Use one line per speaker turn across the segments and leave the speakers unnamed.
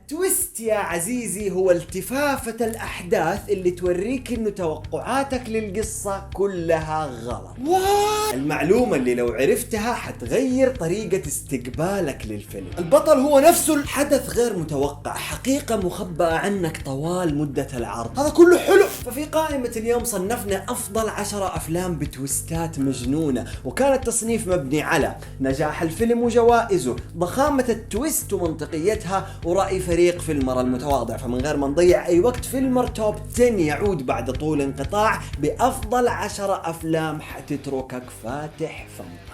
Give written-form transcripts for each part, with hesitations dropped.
التويست يا عزيزي هو التفافة الأحداث اللي توريك إنه توقعاتك للقصة كلها غلط. المعلومة اللي لو عرفتها حتغير طريقة استقبالك للفيلم. البطل هو نفسه الحدث غير متوقع، حقيقة مخبأة عنك طوال مدة العرض، هذا كله حلو. ففي قائمة اليوم صنفنا أفضل 10 أفلام بتويستات مجنونة، وكان التصنيف مبني على نجاح الفيلم وجوائزه، ضخامة التويست ومنطقيتها، ورأي فريق فيلمر المتواضع. فمن غير ما نضيع أي وقت، فيلمر توب 10 يعود بعد طول انقطاع بأفضل 10 أفلام حتتركك فاتح فمك.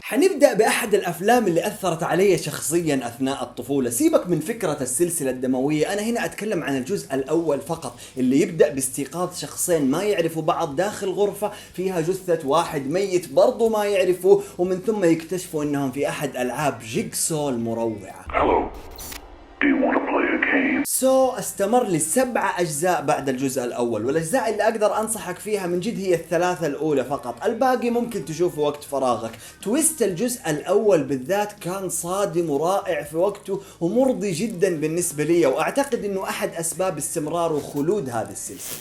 حنبدأ بأحد الأفلام اللي أثرت علي شخصيا أثناء الطفولة. سيبك من فكرة السلسلة الدموية، أنا هنا أتكلم عن الجزء الأول فقط، اللي يبدأ باستيقاظ شخصين ما يعرفوا بعض داخل غرفة فيها جثة واحد ميت برضو ما يعرفوه، ومن ثم يكتشفوا أنهم في أحد ألعاب جيكسو المروعة. استمر ل7 أجزاء بعد الجزء الأول، والأجزاء اللي أقدر أنصحك فيها من جد هي ال3 الأولى فقط، الباقي ممكن تشوفه وقت فراغك. تويست الجزء الأول بالذات كان صادم ورائع في وقته ومرضي جدا بالنسبة لي، وأعتقد أنه أحد أسباب استمرار وخلود هذه السلسلة.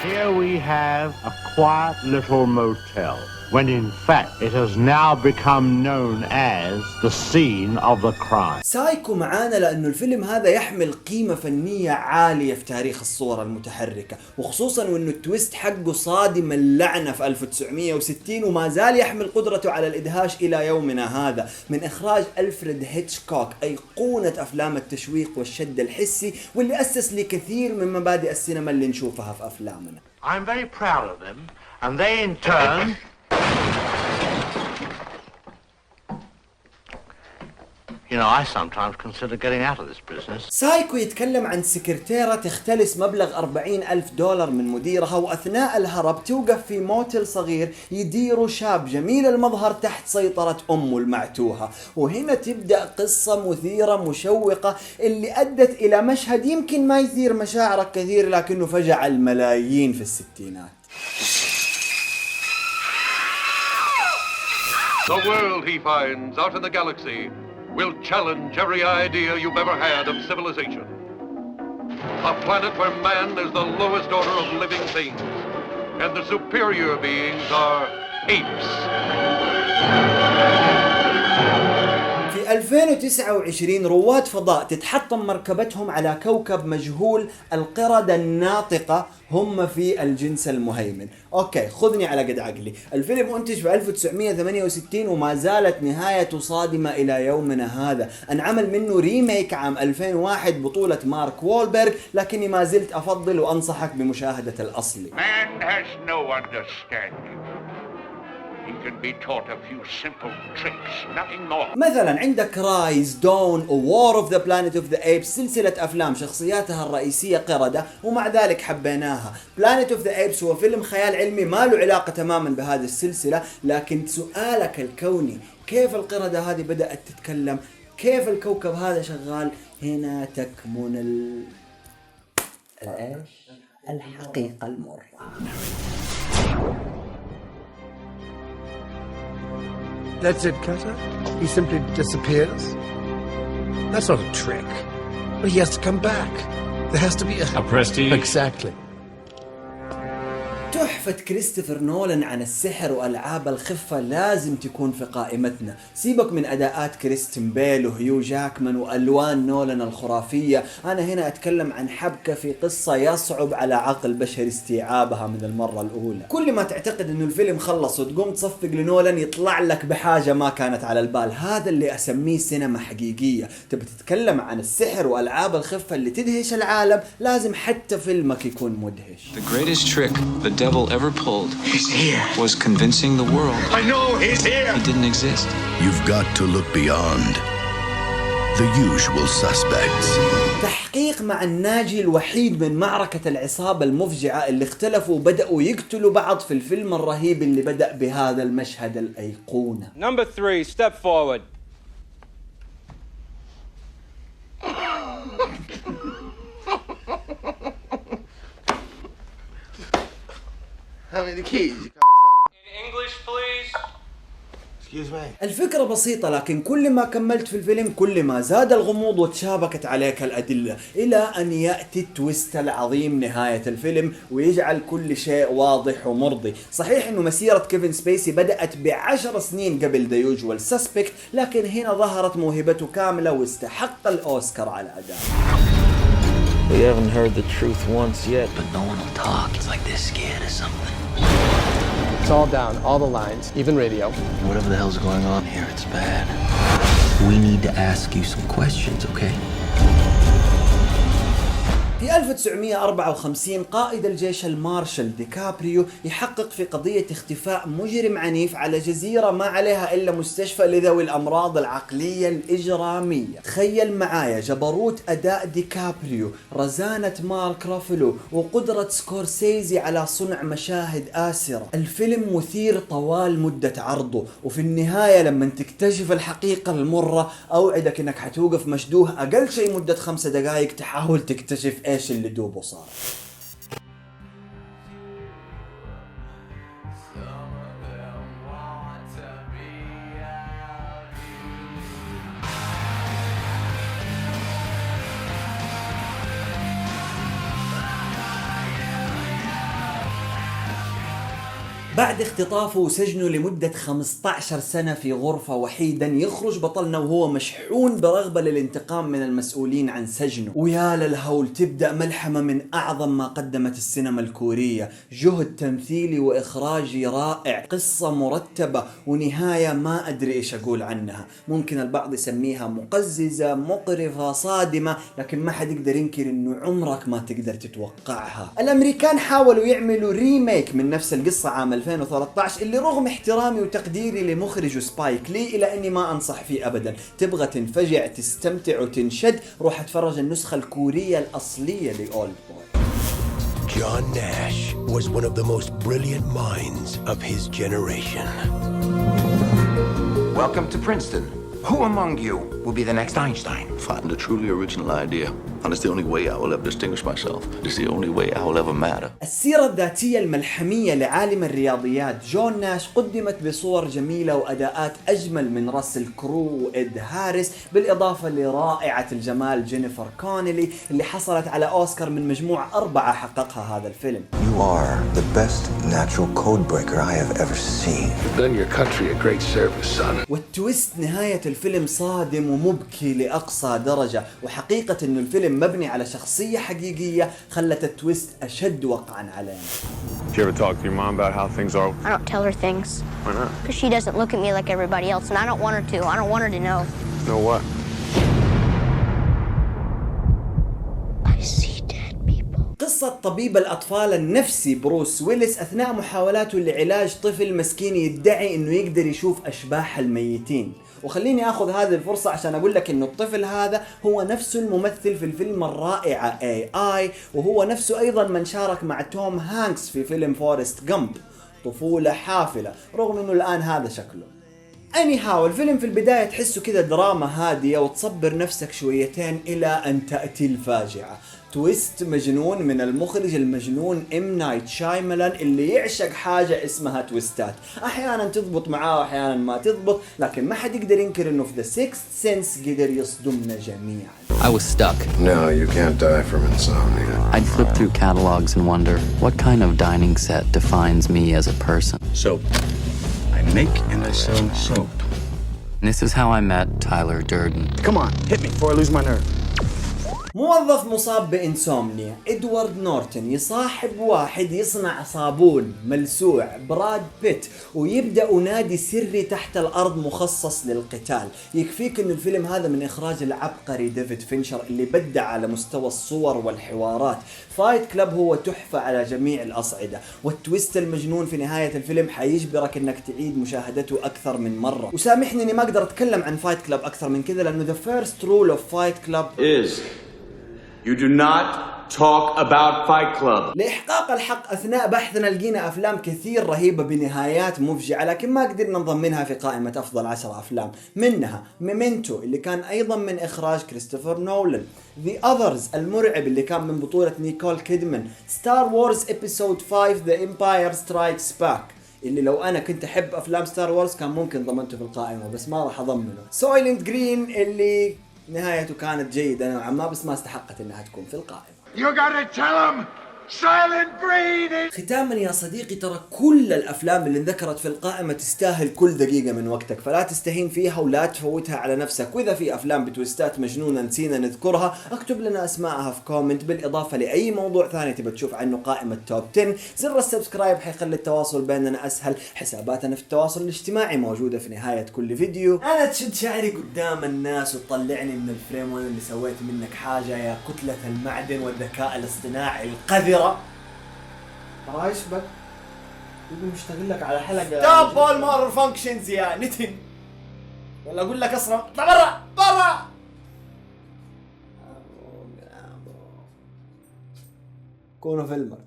Here we have a quiet little motel, when in fact it has now become known as the scene of the crime.
سايكو معانا لأنه الفيلم هذا يحمل قيمة فنية عالية في تاريخ الصور المتحركة، وخصوصا وأنه التويست حقه صادم اللعنة في 1960 وما زال يحمل قدرته على الإدهاش إلى يومنا هذا. من إخراج ألفريد هيتشكوك، أيقونة أفلام التشويق والشد الحسي، واللي أسس لكثير من مبادئ السينما اللي نشوفها في أفلامنا.
I'm very proud of them, and they in turn You know, I sometimes consider getting out of this business.
سايكو يتكلم عن سكرتيرة تختلس مبلغ $40,000 من مديرها، وأثناء الهرب توقف في موتل صغير يديره شاب جميل المظهر تحت سيطرة أمه المعتوهة. وهنا تبدأ قصة مثيرة مشوقة اللي أدت إلى مشهد يمكن ما يثير مشاعرك كثير لكنه فجع الملايين في الستينات.
The world he finds out in the galaxy will challenge every idea you've ever had of civilization. A planet where man is the lowest order of living things, and the superior beings are apes.
في 2029 رواد فضاء تتحطم مركبتهم على كوكب مجهول، القردة الناطقة هم في الجنس المهيمن. اوكي خذني على قد عقلي، الفيلم انتج في 1968 وما زالت نهايته صادمة الى يومنا هذا. انعمل منه ريميك عام 2001 بطولة مارك وولبرغ، لكني ما زلت افضل وانصحك بمشاهدة الاصلي.
Man has no understanding. He can be taught a few simple tricks, nothing more.
مثلا عندك رايز، دون، وور اوف ذا بلانيت اوف ذا ايبس، سلسلة افلام شخصياتها الرئيسية قردة ومع ذلك حبيناها. بلانيت اوف ذا ايبس هو فيلم خيال علمي ما له علاقة تماما بهذه السلسلة، لكن سؤالك الكوني كيف القردة هذه بدأت تتكلم، كيف الكوكب هذا شغال، هنا تكمن الحقيقة المرة.
That's it, Cutter? He simply disappears? That's not a trick. But he has to come back. There has to be a prestige. Exactly.
تحفة كريستوفر نولان عن السحر وألعاب الخفة لازم تكون في قائمتنا. سيبك من أداءات كريستين بيل وهيو جاكمان وألوان نولان الخرافية، أنا هنا أتكلم عن حبكة في قصة يصعب على عقل بشري استيعابها من المرة الأولى. كل ما تعتقد إنه الفيلم خلص وتقوم تصفق لنولان يطلع لك بحاجة ما كانت على البال. هذا اللي أسميه سينما حقيقية. تبي تتكلم عن السحر وألعاب الخفة اللي تدهش العالم، لازم حتى فيلمك يكون مدهش.
The greatest trick the devil ever pulled was convincing the world
I know he's here.
he didn't exist.
You've got to look beyond the usual suspects.
تحقيق مع الناجي الوحيد من معركة العصابة المفجعة اللي اختلفوا وبدأوا يقتلوا بعض في الفيلم الرهيب اللي بدأ بهذا المشهد الأيقونة.
Number 3, step forward. How many keys?
In English, please.
Excuse me.
الفكرة بسيطة، لكن كل ما كملت في الفيلم كل ما زاد الغموض وتشابكت عليك الأدلة، إلى أن يأتي التويست العظيم نهاية الفيلم ويجعل كل شيء واضح ومرضي. صحيح إنه مسيرة كيفن سبيسي بدأت ب10 سنين قبل The Usual Suspect، لكن هنا ظهرت موهبته كاملة واستحق الأوسكار على أداءه.
We haven't heard the truth once yet,
But no one will talk. It's like they're scared of something.
It's all down, all the lines, even radio.
Whatever the hell's going on here, it's bad. We need to ask you some questions, okay?
في 1954 قائد الجيش المارشال ديكابريو يحقق في قضية اختفاء مجرم عنيف على جزيرة ما عليها إلا مستشفى لذوي الأمراض العقلية الإجرامية. تخيل معايا جبروت أداء ديكابريو، رزانة مارك رافلو، وقدرة سكورسيزي على صنع مشاهد آسرة. الفيلم مثير طوال مدة عرضه، وفي النهاية لما تكتشف الحقيقة المرة أوعدك إنك حتوقف مشدوه أقل شيء مدة 5 دقائق تحاول تكتشف ايش اللي دوبه صار. بعد اختطافه وسجنه لمدة 15 سنة في غرفة وحيدا، يخرج بطلنا وهو مشحون برغبة للانتقام من المسؤولين عن سجنه. ويا للهول تبدأ ملحمة من أعظم ما قدمت السينما الكورية، جهد تمثيلي وإخراجي رائع، قصة مرتبة، ونهاية ما أدري إيش أقول عنها. ممكن البعض يسميها مقززة، مقرفة، صادمة، لكن ما حد يقدر ينكر إنه عمرك ما تقدر تتوقعها. الأمريكان حاولوا يعملوا ريميك من نفس القصة عام 2013، اللي رغم احترامي وتقديري لمخرج سبايك لي إلى أني ما أنصح فيه أبدا. تبغى تنفجع تستمتع وتنشد، روح اتفرج النسخة الكورية الأصلية لأولد بوي.
John Nash was one of the most brilliant minds of his generation.
Welcome to Princeton. Who among you will be the next Einstein?
Find a truly original idea. And it's the only way I will ever distinguish myself. It's the only way I will ever matter.
السيرة الذاتية الملحمية لعالم الرياضيات جون ناش قدمت بصور جميلة وأداءات أجمل من راسل كرو وإد هاريس، بالإضافة لرائعة الجمال جينيفر كونيلي اللي حصلت على أوسكار من مجموع 4 حققها هذا الفيلم.
You are the best natural code breaker I have ever seen.
You've done your country a great service, son.
والتويست نهاية الفيلم صادم ومبكي لأقصى درجة، وحقيقة إنه الفيلم مبني على شخصية حقيقية خلت التويست أشد وقعا علينا.
Did you ever talk to your mom about how things are?
I don't tell her things.
Why not?
Because she doesn't look at me like everybody else, and I don't want her to. I don't want her to know.
Know what?
I see dead people.
قصة طبيب الأطفال النفسي بروس ويلس أثناء محاولاته لعلاج طفل مسكين يدعي إنه يقدر يشوف أشباح الميتين. وخليني أخذ هذه الفرصة عشان أقول لك إنه الطفل هذا هو نفسه الممثل في الفيلم الرائع AI، وهو نفسه أيضا من شارك مع توم هانكس في فيلم فورست جامب، طفولة حافلة، رغم إنه الآن هذا شكله. anyhow الفيلم في البداية تحسه كده دراما هادية وتصبر نفسك شويتين إلى أن تأتي الفاجعة. تويست مجنون من المخرج المجنون إم نايت شايملان اللي يعشق حاجة اسمها تويستات، أحيانا تضبط معاه وأحيانا ما تضبط، لكن ما حد يقدر ينكر إنه في The Sixth Sense قدر يصدمنا جميعا.
I was stuck.
No, you can't die from insomnia.
I'd flip through catalogs and wonder what kind of dining set defines me as a person.
Soap. I make and I sell soap.
This is how I met Tyler Durden.
Come on, hit me before I lose my nerve.
موظف مصاب بإنسومنيا إدوارد نورتون يصاحب واحد يصنع صابون ملسوع براد بيت، ويبدأ نادي سري تحت الأرض مخصص للقتال. يكفيك إنه الفيلم هذا من إخراج العبقري ديفيد فينشر اللي بدع على مستوى الصور والحوارات. فايت كلاب هو تحفة على جميع الأصعدة، والتويست المجنون في نهاية الفيلم حيجبرك إنك تعيد مشاهدته أكثر من مرة. وسامحني إني ما أقدر أتكلم عن فايت كلاب أكثر من كذا، لأنه the first rule of Fight Club
is you do not
talk about Fight Club.
لإحقاق الحق أثناء بحثنا لقينا أفلام كثير رهيبة بنهايات مفجعة، لكن ما قدرنا نضمنها في قائمة أفضل 10 أفلام. منها ميمنتو اللي كان أيضا من إخراج كريستوفر نولان، The Others المرعب اللي كان من بطولة نيكول كيدمان، ستار وورز إبيسود 5 The Empire Strikes Back اللي لو أنا كنت أحب أفلام ستار وورز كان ممكن ضمنته في القائمة بس ما راح أضمنه، سايلنت جرين اللي نهايته كانت جيدة نوعا ما بس ما استحقت انها تكون في القائمة.
You gotta tell him Silent Green.
ختاما يا صديقي، ترى كل الافلام اللي انذكرت في القائمة تستاهل كل دقيقة من وقتك، فلا تستهين فيها ولا تفوتها على نفسك. واذا في افلام بتويستات مجنونة نسينا نذكرها اكتب لنا اسماءها في كومنت، بالاضافة لاي موضوع ثاني تبى تشوف عنه قائمة توب 10. زر السبسكرايب حيخلي التواصل بيننا اسهل، حساباتنا في التواصل الاجتماعي موجودة في نهاية كل فيديو. انا تشد شعري قدام الناس وتطلعني من الفريم وانا اللي سويت منك حاجة يا كتلة المعدن والذكاء الاصطناعي القذرة. رايش بك يقول مشتغل لك على حلقة ستوب اول مور فانكشنز يا نتن، ولا اقول لك اصلا اطلع برا كونوا فيلمر.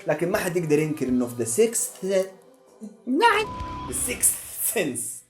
لكن ما حد يقدر ينكر انه في The Sixth Sense